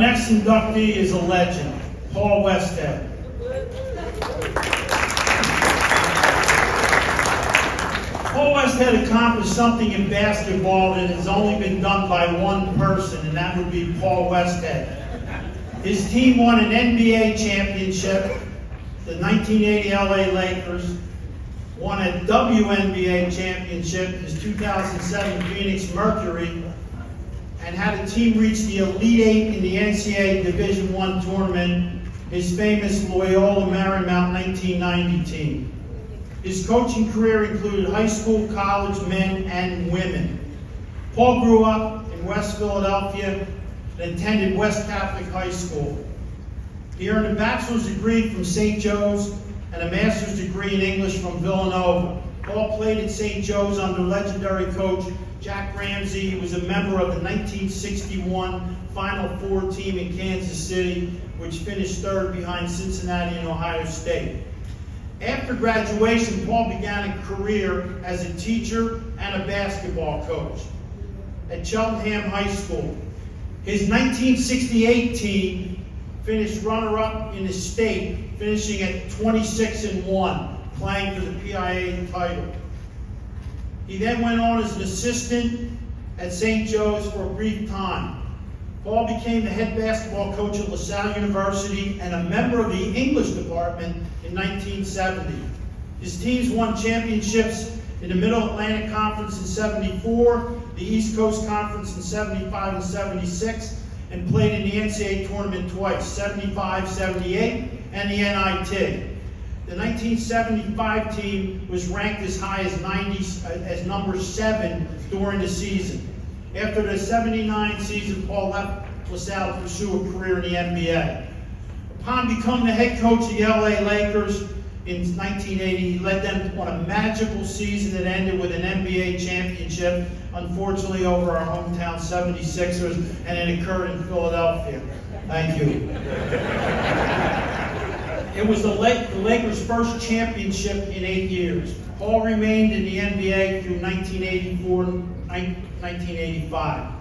next inductee is a legend, Paul Westhead. Paul Westhead accomplished something in basketball that has only been done by one person, and that would be Paul Westhead. His team won an NBA championship, the 1980 LA Lakers, won a WNBA championship, his 2007 Phoenix Mercury, and had a team reach the Elite Eight in the NCAA Division I tournament, his famous Loyola Marymount 1990 team. His coaching career included high school, college, men, and women. Paul grew up in West Philadelphia and attended West Catholic High School. He earned a bachelor's degree from St. Joe's and a master's degree in English from Villanova. Paul played at St. Joe's under legendary coach Jack Ramsey. He was a member of the 1961 Final Four team in Kansas City, which finished third behind Cincinnati and Ohio State. After graduation, Paul began a career as a teacher and a basketball coach at Cheltenham High School. His 1968 team finished runner-up in the state, finishing at 26-1, playing for the PIA title. He then went on as an assistant at St. Joe's for a brief time. Paul became the head basketball coach at LaSalle University and a member of the English department in 1970. His teams won championships in the Middle Atlantic Conference in '74, the East Coast Conference in '75 and '76, and played in the NCAA tournament twice, '75, '78, and the NIT. The 1975 team was ranked as high as number 7 during the season. After the '79 season, Paul left LaSalle to pursue a career in the NBA. Upon becoming the head coach of the LA Lakers in 1980, he led them on a magical season that ended with an NBA championship, unfortunately over our hometown 76ers, and it occurred in Philadelphia. Thank you. It was the Lakers' first championship in 8 years. Paul remained in the NBA through 1984 1985.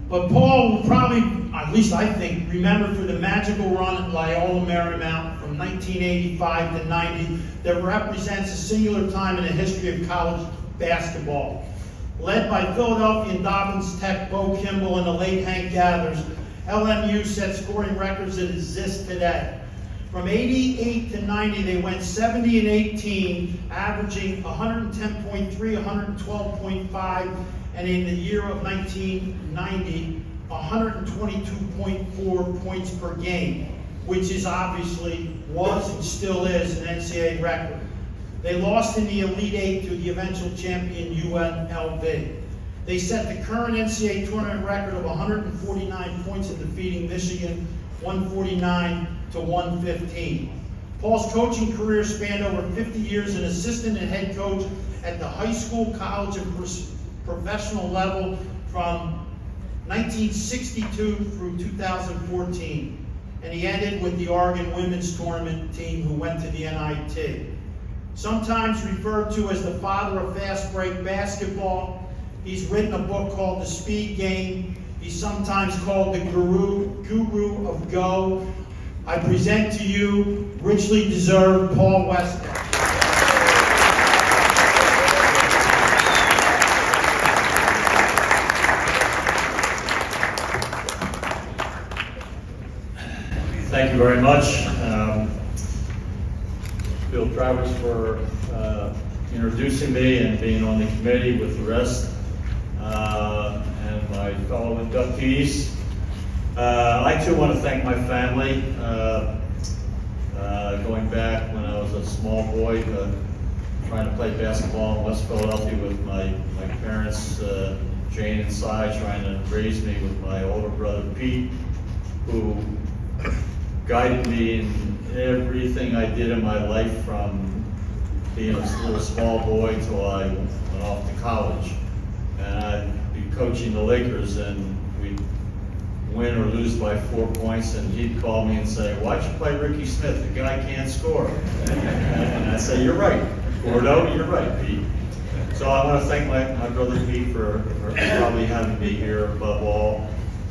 But Paul will probably, at least I think, remembered for the magical run at Loyola Marymount from 1985 to 90 that represents a singular time in the history of college basketball. Led by Philadelphia and Dobbins Tech, Bo Kimball, and the late Hank Gathers, LMU set scoring records that exist today. From 88 to 90, they went 70-18, averaging 110.3, 112.5, and in the year of 1990, 122.4 points per game, which is obviously, was and still is an NCAA record. They lost in the Elite Eight to the eventual champion UNLV. They set the current NCAA tournament record of 149 points in defeating Michigan 149 to 115. Paul's coaching career spanned over 50 years as an assistant and head coach at the high school, college, and professional level from 1962 through 2014. And he ended with the Oregon women's tournament team who went to the NIT. Sometimes referred to as the father of fast break basketball, he's written a book called The Speed Game. He's sometimes called the guru of Go. I present to you, richly deserved, Paul Westhead. Thank you very much, Bill Travers, for introducing me and being on the committee with the rest, and my fellow inductees. I too want to thank my family, going back when I was a small boy, trying to play basketball in West Philadelphia with my parents, Jane and Cy, trying to raise me with my older brother Pete, who guided me in everything I did in my life from being a little small boy till I went off to college. And I'd be coaching the Lakers, and we'd win or lose by 4 points, and he'd call me and say, "Why'd you play Ricky Smith? The guy can't score." And I'd say, "You're right, Gordo, you're right, Pete." So I want to thank my brother Pete for probably having me here above all.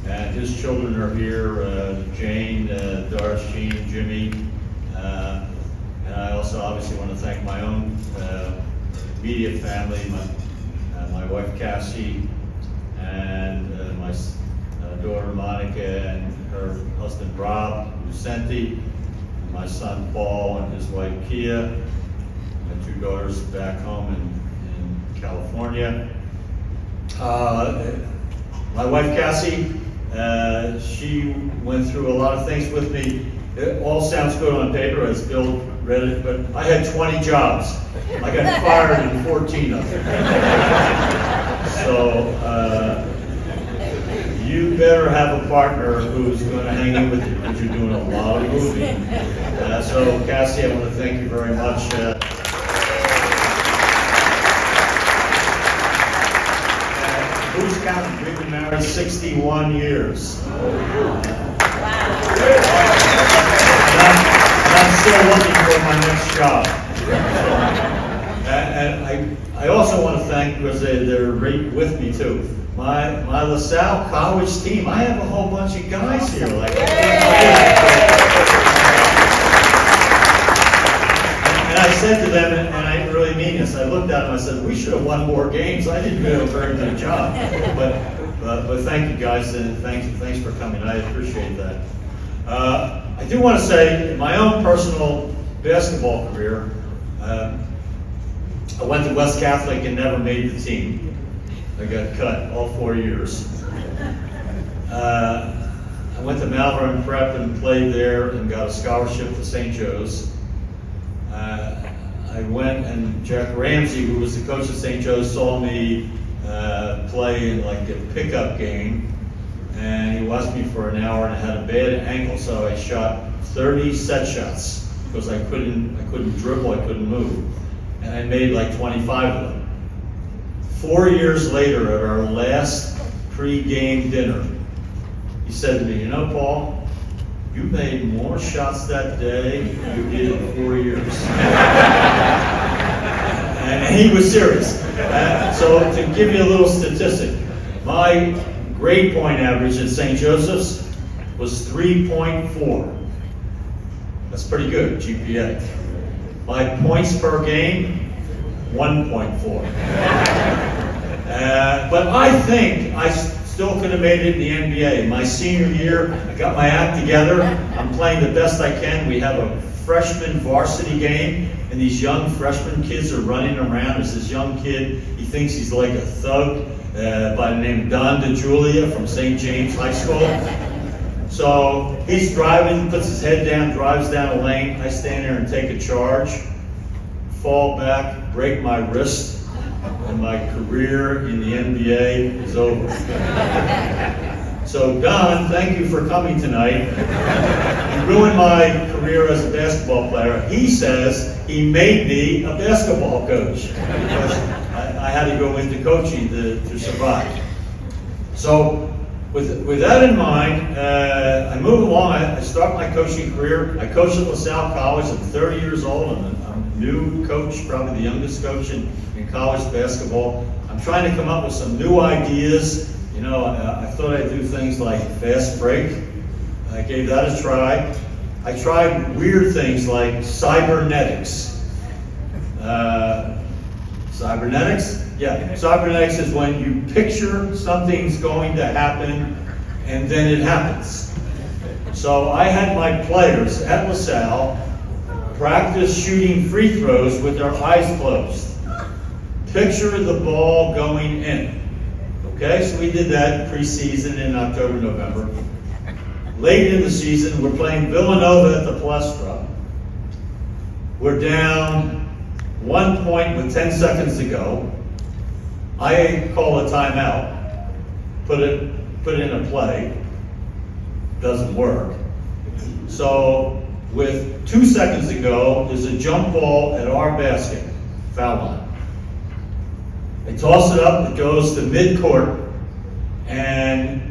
And his children are here, Jane, Doris, Jean, Jimmy. And I also obviously want to thank my own immediate family, my wife Cassie, and my daughter Monica, and her husband Rob Lucenti, my son Paul and his wife Kia, my two daughters back home in California. My wife Cassie, she went through a lot of things with me. It all sounds good on paper, as Bill read it, but I had 20 jobs. I got fired in 14 of them. So you better have a partner who's going to hang in with you, because you're doing a lot of moving. So Cassie, I want to thank you very much. Who's counting? We've been married 61 years. I'm still looking for my next job. And I also want to thank, because they're right with me too, my LaSalle college team. I have a whole bunch of guys here. And I said to them, and I really mean this, I looked at them, I said, we should have won more games. I didn't do a very good job. But thank you guys, and thanks for coming. I appreciate that. I do want to say, in my own personal basketball career, I went to West Catholic and never made the team. I got cut all 4 years. I went to Malvern Prep and played there and got a scholarship to St. Joe's. I went, and Jack Ramsey, who was the coach of St. Joe's, saw me play in like a pickup game. And he watched me for an hour, and I had a bad ankle, so I shot 30 set shots because I couldn't dribble, I couldn't move. And I made like 25 of them. 4 years later, at our last pre-game dinner, he said to me, you know, Paul, you made more shots that day than you did in 4 years. And he was serious. So to give you a little statistic, my grade point average at St. Joseph's was 3.4. That's pretty good, GPA. My points per game, 1.4. But I think I still could have made it in the NBA. My senior year, I got my act together. I'm playing the best I can. We have a freshman varsity game, and these young freshman kids are running around. There's this young kid, he thinks he's like a thug, by the name of Don DeJulia from St. James High School. So he's driving, puts his head down, drives down a lane. I stand there and take a charge, fall back, break my wrist, and my career in the NBA is over. So Don, thank you for coming tonight. You ruined my career as a basketball player. He says he made me a basketball coach, because I had to go into coaching to survive. So with that in mind, I move along. I start my coaching career. I coach at LaSalle College. I'm 30 years old. I'm a new coach, probably the youngest coach in college basketball. I'm trying to come up with some new ideas. You know, I thought I'd do things like fast break. I gave that a try. I tried weird things like cybernetics. Cybernetics? Yeah, cybernetics is when you picture something's going to happen and then it happens. So I had my players at LaSalle practice shooting free throws with their eyes closed. Picture the ball going in. Okay, so we did that preseason in October, November. Late in the season, we're playing Villanova at the Palestra. We're down 1 point with 10 seconds to go. I call a timeout, put it in a play. Doesn't work. So with 2 seconds to go, there's a jump ball at our basket, foul line. They toss it up, it goes to mid-court, and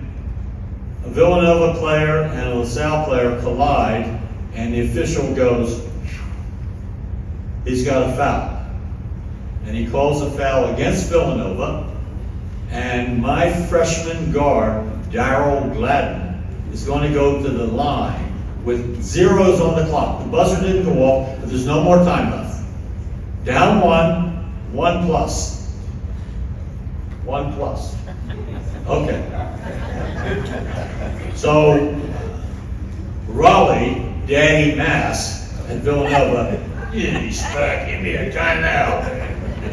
a Villanova player and a LaSalle player collide, and the official goes, he's got a foul. And he calls a foul against Villanova, and my freshman guard Darrell Gladden, is going to go to the line with zeros on the clock. The buzzer didn't go off, but there's no more time left. Down 1 plus. 1 plus. Okay. So, Raleigh, Daddy Mass, at Villanova, he's back, give me a timeout.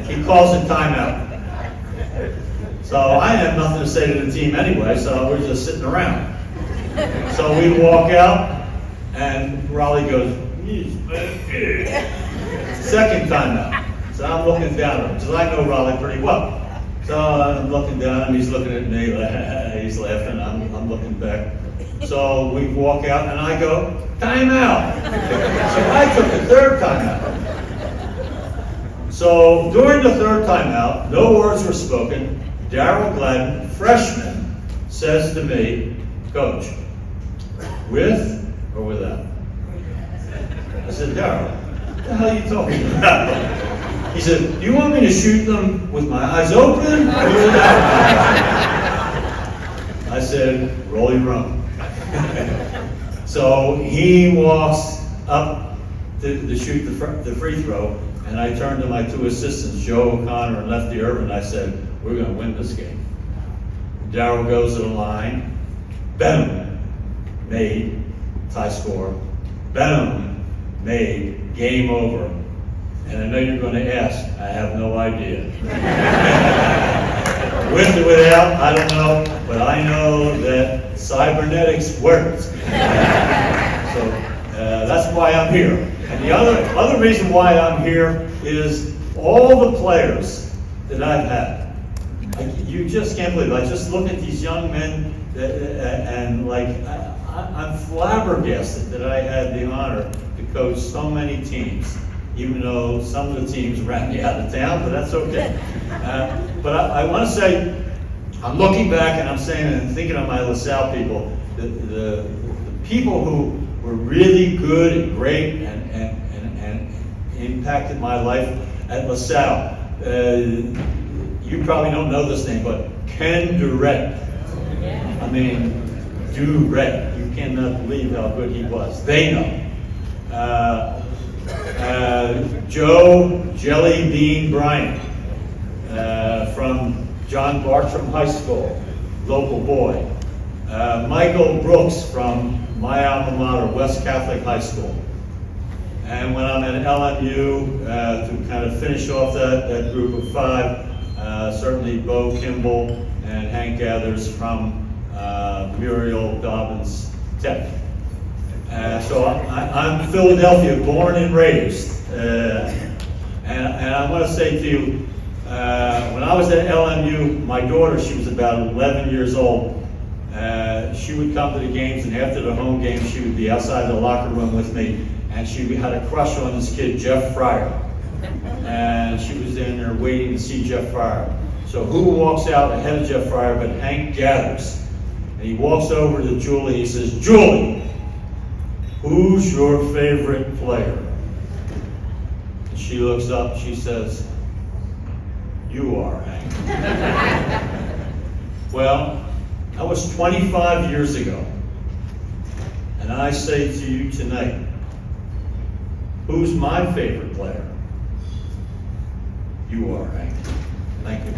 He calls a timeout. So I had nothing to say to the team anyway, so we're just sitting around. So we walk out, and Raleigh goes, he's back. Second timeout. So I'm looking down at him, because I know Raleigh pretty well. So I'm looking down, and he's looking at me, he's laughing, I'm looking back. So we walk out, and I go, timeout. So I took the third timeout. So during the third timeout, no words were spoken. Darrell Gladden, freshman, says to me, Coach, with or without? I said, Darrell, what the hell are you talking about? He said, do you want me to shoot them with my eyes open or without? I said, roll your own. So he walks up to shoot the free throw, and I turned to my two assistants, Joe O'Connor and Lefty Irvin, and I said, we're going to win this game. Darrell goes to the line, boom, made, tie score, boom, made, game over. And I know you're going to ask, I have no idea. With or without, I don't know, but I know that cybernetics works. So that's why I'm here. And the other reason why I'm here is all the players that I've had. You just can't believe it. I just look at these young men and like, I'm flabbergasted that I had the honor to coach so many teams, even though some of the teams ran me out of town, but that's okay. But I want to say, I'm looking back and I'm saying and thinking of my LaSalle people, the people who were really good and great and impacted my life at LaSalle. You probably don't know this name, but Ken Durrett. I mean, Durrett. You cannot believe how good he was. They know. Joe Jelly Bean Bryant from John Bartram High School, local boy. Michael Brooks from my alma mater, West Catholic High School. And when I'm at LMU, to kind of finish off that group of five, certainly Bo Kimball and Hank Gathers from Muriel Dobbins Tech. So I'm Philadelphia, born and raised. And I want to say to you, when I was at LMU, my daughter, she was about 11 years old. She would come to the games, and after the home game, she would be outside the locker room with me, and she had a crush on this kid, Jeff Fryer. And she was in there waiting to see Jeff Fryer. So who walks out ahead of Jeff Fryer but Hank Gathers? And he walks over to Julie, he says, Julie, who's your favorite player? And she looks up, she says, you are, Hank. Well, that was 25 years ago. And I say to you tonight, who's my favorite player? You are, Hank. Thank you.